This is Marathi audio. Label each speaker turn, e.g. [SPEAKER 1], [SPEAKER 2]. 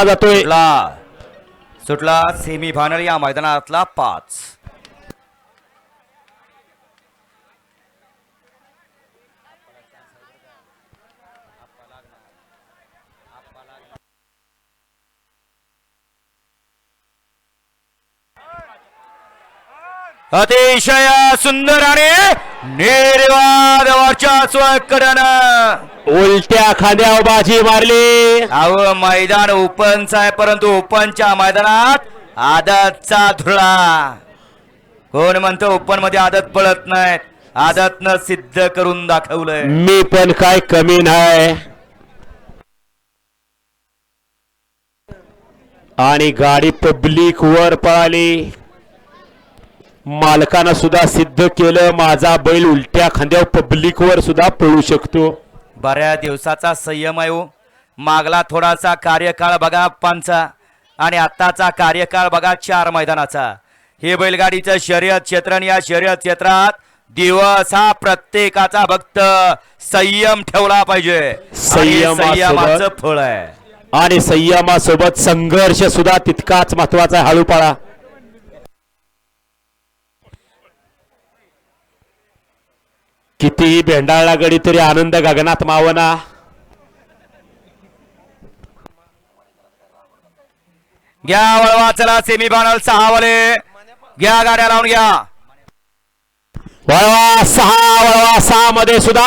[SPEAKER 1] जातोय
[SPEAKER 2] सुटला सेमीफायनल या मैदानातला 5. अतिशय सुंदर आणि निर्वाद वर्चस्वाकडनं
[SPEAKER 1] उलट्या खांद्यावर बाजी मारली.
[SPEAKER 2] अहो मैदान ओपनचं आहे, परंतु ओपनच्या मैदानात आदतचा धुळा. कोण म्हणतो ओपन मध्ये आदत पळत नाही? आदतनं सिद्ध करून दाखवलंय.
[SPEAKER 1] मी पण काय कमी नाही. आणि गाडी पब्लिक वर पळाली. मालकानं सुद्धा सिद्ध केलं माझा बैल उलट्या खांद्यावर पब्लिक वर सुद्धा पळू शकतो.
[SPEAKER 2] बऱ्याच दिवसाचा संयम आहे हो. मागला थोडासा कार्यकाळ बघा आप्पांचा आणि आत्ताचा कार्यकाळ बघा 4 मैदानाचा. हे बैलगाडीचं शर्यत क्षेत्र आणि या शर्यत क्षेत्रात दिवस हा प्रत्येकाचा भक्त संयम ठेवला पाहिजे. संयमाचं फळ आहे.
[SPEAKER 1] आणि संयमासोबत संघर्ष सुद्धा तितकाच महत्वाचा आहे. हळू पळा. कितीही भेंडाळला गडी तरी आनंद गगनात मावना.
[SPEAKER 2] घ्या वळवा, चला सेमीफायनल 6 वाले घ्या, गाड्या लावून घ्या.
[SPEAKER 1] वळवा 6 मध्ये सुद्धा